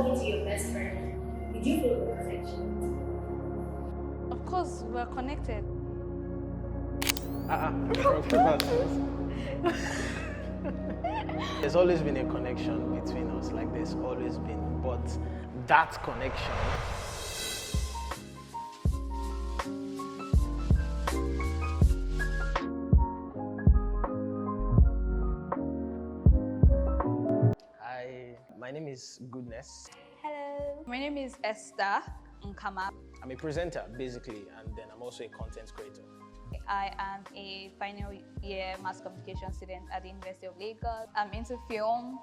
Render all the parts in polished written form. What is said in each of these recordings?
talking to your best friend, did you feel the connection? Of course, we're connected. There's always been a connection between us, like there's always been, but that connection. My name is Goodness. Hello. My name is Esther Nkama. I'm a presenter, basically, and then I'm also a content creator. I am a final year mass communication student at the University of Lagos. I'm into film,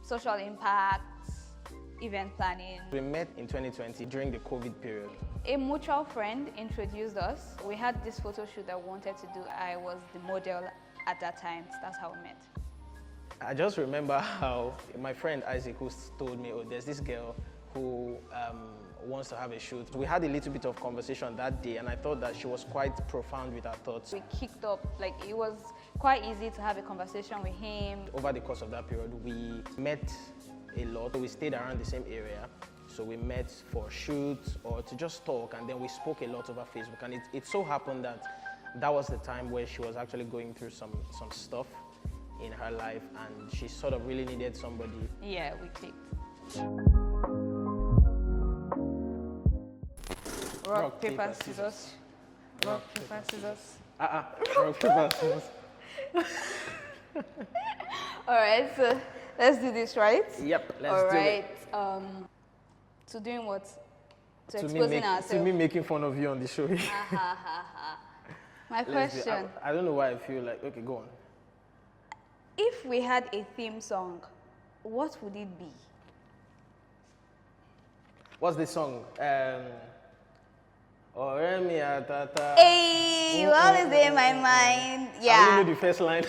social impact, event planning. We met in 2020 during the COVID period. A mutual friend introduced us. We had this photo shoot that we wanted to do. I was the model at that time. That's how we met. I just remember how my friend Isaac who told me, oh, there's this girl who wants to have a shoot. We had a little bit of conversation that day, and I thought that she was quite profound with her thoughts. We kicked up, like it was quite easy to have a conversation with him. Over the course of that period, we met a lot. We stayed around the same area. So we met for shoots or to just talk, and then we spoke a lot over Facebook. And it so happened that that was the time where she was actually going through some stuff in her life, and she sort of really needed somebody. Yeah, we clicked. Rock, paper, scissors. Rock, paper, scissors. Rock, paper, scissors. All right, so let's do this, right? Yep, let's do it. All right. To doing what? To exposing ourselves. To me making fun of you on the show. My question. I don't know why I feel like, okay, go on. If we had a theme song, what would it be? What's the song? Oremi Atata. Hey, you always in my mind. Yeah. I only know the first line.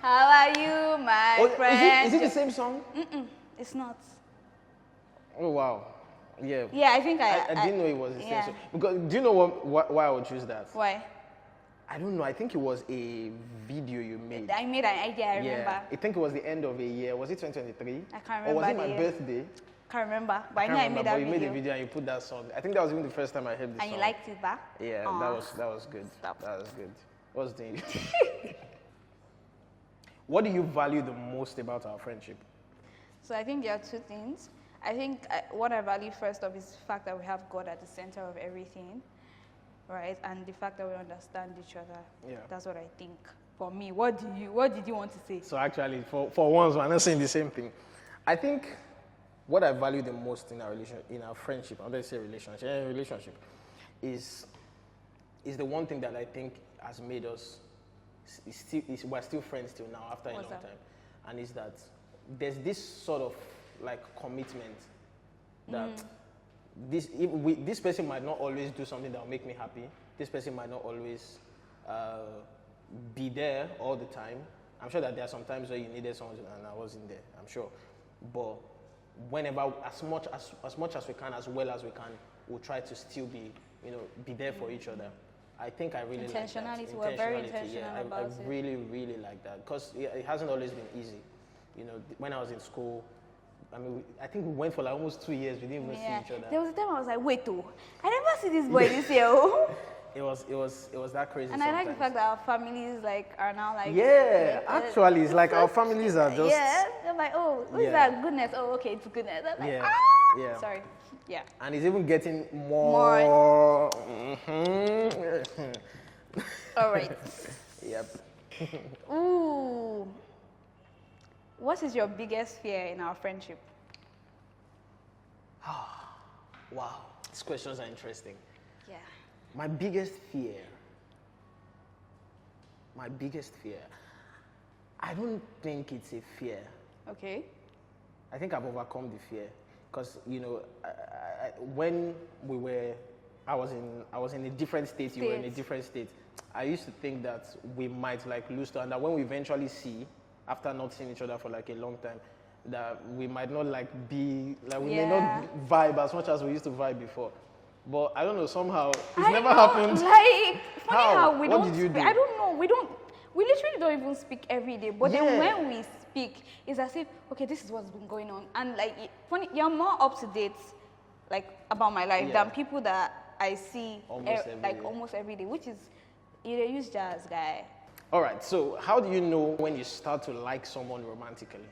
How are you, my friend? Is it the same song? It's not. Oh, wow. Yeah. Yeah, I think I didn't know it was the same song. Because, do you know why I would choose that? Why? I don't know. I think it was a video you made. I made an idea, I remember. Yeah. I think it was the end of a year. Was it 2023? I can't remember. Or was it my birthday? Can't remember. But I know I made that video. You made a video and you put that song. I think that was even the first time I heard this song. And you liked it back? Yeah, that was good. Stop. That was good. What's the What do you value the most about our friendship? So I think there are two things. I think what I value first of is the fact that we have God at the center of everything, right? And the fact that we understand each other. Yeah. That's what I think. For me, what did you want to say? So actually, for once, we're not saying the same thing. I think what I value the most in our friendship, I'm going to say relationship, is the one thing that I think has made us, we're still friends till now after a long time. And is that there's this sort of like commitment that this person might not always do something that will make me happy. This person might not always be there all the time. I'm sure that there are some times where you needed someone and I wasn't there, I'm sure. But whenever, as much as we can, as well as we can, we'll try to still be there for each other. I think I really like that. Intentionality, we're very intentional about it. I really, really like that because it hasn't always been easy. When I was in school, I think we went for like almost 2 years. We didn't even see each other. There was a time I was like, wait, I never see this boy this year. It was that crazy. And I like the fact that our families are now like. Yeah, actually, it's like our families are just. Yeah, they're like, oh, who's that? Goodness. Oh, okay, it's Goodness. I'm like, yeah. Sorry. Yeah. And it's even getting more. All right. Yep. Ooh. What is your biggest fear in our friendship? Wow, these questions are interesting. Yeah. My biggest fear, I don't think it's a fear. Okay. I think I've overcome the fear because, when I was in a different state, you were in a different state. I used to think that we might lose to, and that when we eventually see, after not seeing each other for a long time, that we might not we may not vibe as much as we used to vibe before. But I don't know, somehow it's never happened. Funny how we what don't. Did you do? I don't know. we literally don't even speak every day. But then when we speak, it's as if, okay, this is what's been going on. And like, funny, you're more up to date, like, about my life than people that I see almost every day, which is, you use jazz, guy. All right, so how do you know when you start to like someone romantically?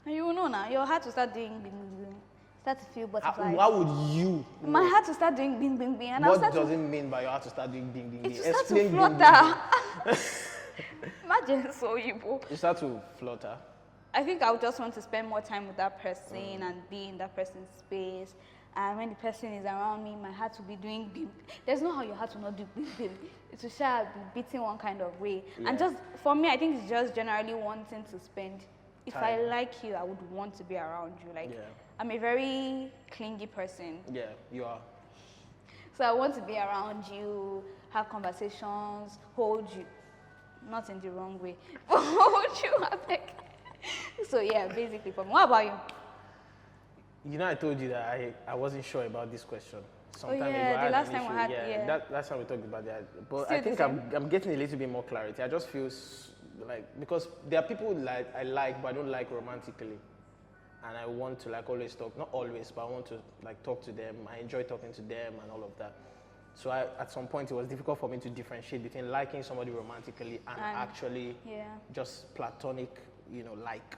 You will know now. Your heart will start doing bing, bing, bing. Start to feel butterflies. How would you know? My heart will start doing bing, bing, bing. And what does it mean by your heart to start doing bing, bing, bing? It will start to flutter. Imagine so, Yibo. You start to flutter? I think I would just want to spend more time with that person and be in that person's space. And when the person is around me, my heart will be doing bing. There's no how your heart will not do bing, bing. It will shall be beating one kind of way. Yeah. And just, for me, I think it's just generally wanting to spend. If I like you, I would want to be around you. Like, I'm a very clingy person. Yeah, you are. So I want to be around you, have conversations, hold you. Not in the wrong way. Hold you, I beg. So yeah, basically for me. What about you? You know, I told you that I wasn't sure about this question. Sometime ago, the last time we had, that last time we talked about that. But still I think I'm getting a little bit more clarity. I just feel like, because there are people like I like, but I don't like romantically. And I want to like always talk, not always, but I want to like talk to them. I enjoy talking to them and all of that. So at some point, it was difficult for me to differentiate between liking somebody romantically and actually just platonic, like.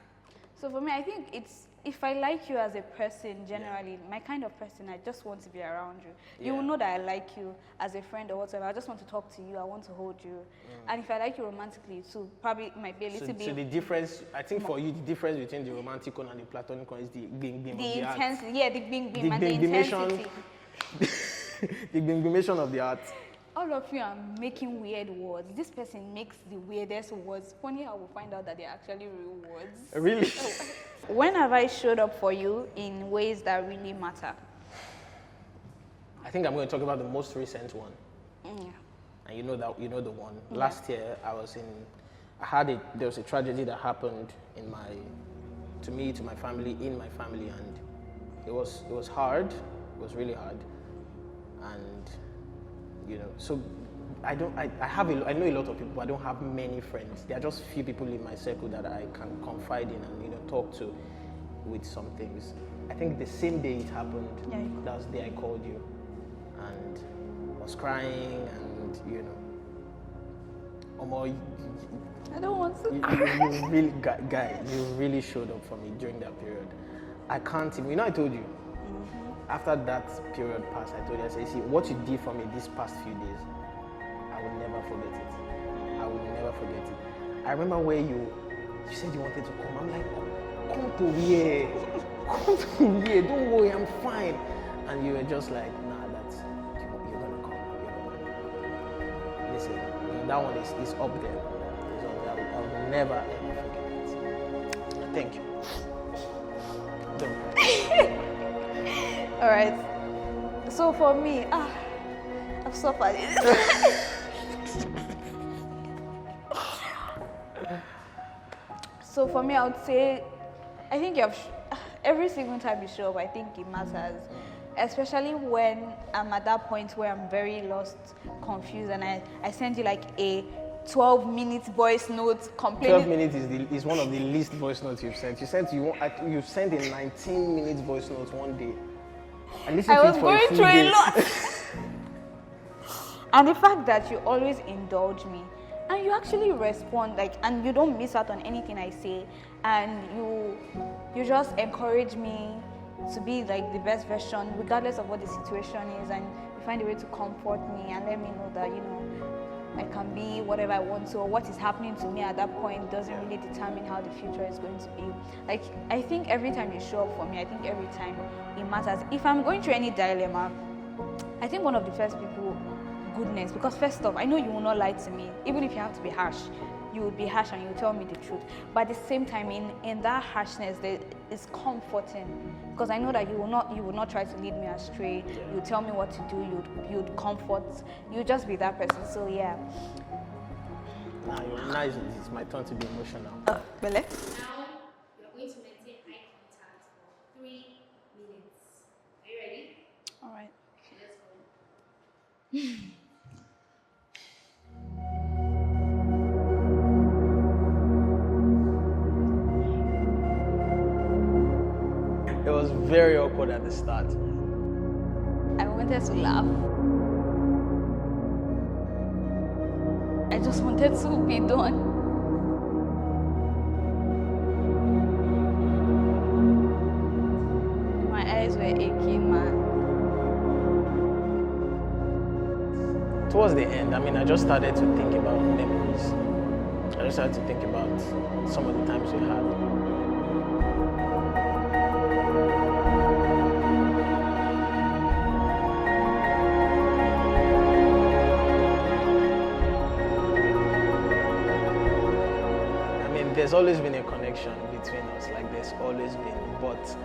So for me, I think it's, if I like you as a person, generally, my kind of person, I just want to be around you. You will know that I like you as a friend or whatever. I just want to talk to you. I want to hold you. And if I like you romantically, too, probably it might be a little bit. So the difference, I think for you, the difference between the romantic one and the platonic one is the bing-bing of the intensity. Yeah, the bing-bing and the intensity. The bing-bingation of the art. All of you are making weird words. This person makes the weirdest words. Funny how we'll find out that they're actually real words. Really? When have I showed up for you in ways that really matter? I think I'm going to talk about the most recent one. Yeah. And you know the one. Yeah. Last year there was a tragedy that happened to me, to my family, in my family, and it was hard. It was really hard. And so I know a lot of people, but I don't have many friends. There are just few people in my circle that I can confide in and talk to with some things. I think the same day it happened, that was the day I called you, and I was crying, and I don't want to. You really, guy, you really showed up for me during that period. I can't even. I told you. After that period passed, I told you, I said, see, what you did for me these past few days, I will never forget it. I will never forget it. I remember where you said you wanted to come. I'm like, come to here. Come to here. Don't worry, I'm fine. And you were just like, nah, you're going to come. Listen, that one is up there. It's up there. I will never, ever forget it. Thank you. Don't. All right. So for me, I've suffered. So for me, I would say, I think every single time you show up, I think it matters. Especially when I'm at that point where I'm very lost, confused, and I send you like a 12-minute voice note complaining. 12 minutes is one of the least voice notes you've sent. You sent a 19-minute voice note one day. I was going through a lot. And the fact that you always indulge me and you actually respond, and you don't miss out on anything I say, and you just encourage me to be like the best version regardless of what the situation is, and you find a way to comfort me and let me know that I can be whatever I want to, or what is happening to me at that point doesn't really determine how the future is going to be. Like, I think every time you show up for me, I think every time it matters. If I'm going through any dilemma, I think one of the first people, goodness, because first off, I know you will not lie to me. Even if you have to be harsh, you will be harsh and you will tell me the truth. But at the same time, in that harshness, there is comforting, because I know that you will not try to lead me astray. You tell me what to do. You'd comfort. You just be that person. So yeah. Now it's my turn to be emotional. Bele. Now you're going to maintain eye contact for 3 minutes. Are you ready? All right. Let's go. was very awkward at the start. I wanted to laugh. I just wanted to be done. My eyes were aching, man. Towards the end, I just started to think about memories. I just started to think about some of the times we had. There's always been a connection between us, like there's always been, but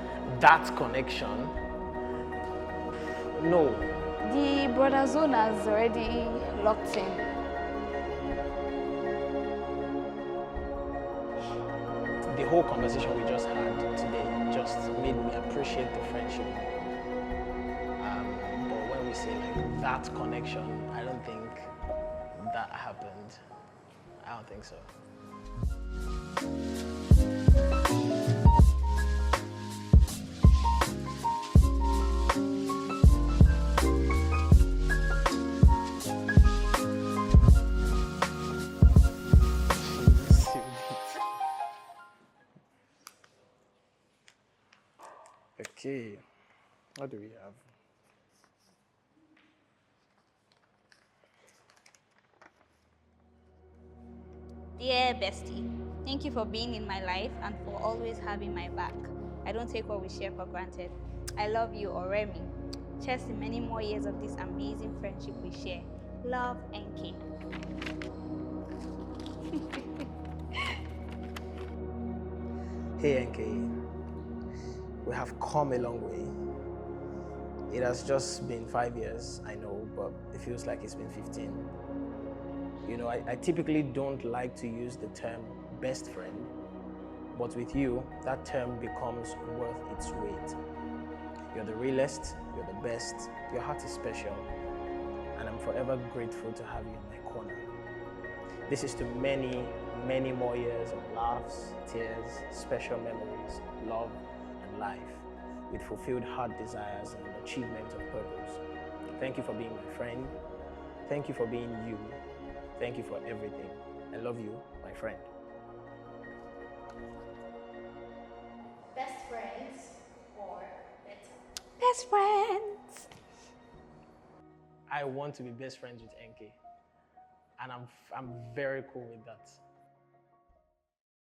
that connection, no. The brother zone has already locked in. The whole conversation we just had today just made me appreciate the friendship. But when we say like that connection, I don't think that happened. I don't think so. Okay, what do we have? Dear bestie, thank you for being in my life and for always having my back. I don't take what we share for granted. I love you, Oremi. Cheers to many more years of this amazing friendship we share. Love, NK. Hey NK, we have come a long way. It has just been 5 years, I know, but it feels like it's been 15. You know, I typically don't like to use the term best friend, but with you, that term becomes worth its weight. You're the realest, you're the best, your heart is special, and I'm forever grateful to have you in my corner. This is to many, many more years of laughs, tears, special memories, love, and life, with fulfilled heart desires and achievement of purpose. Thank you for being my friend. Thank you for being you. Thank you for everything. I love you, my friend. Best friends or better? Best friends. I want to be best friends with NK, and I'm very cool with that.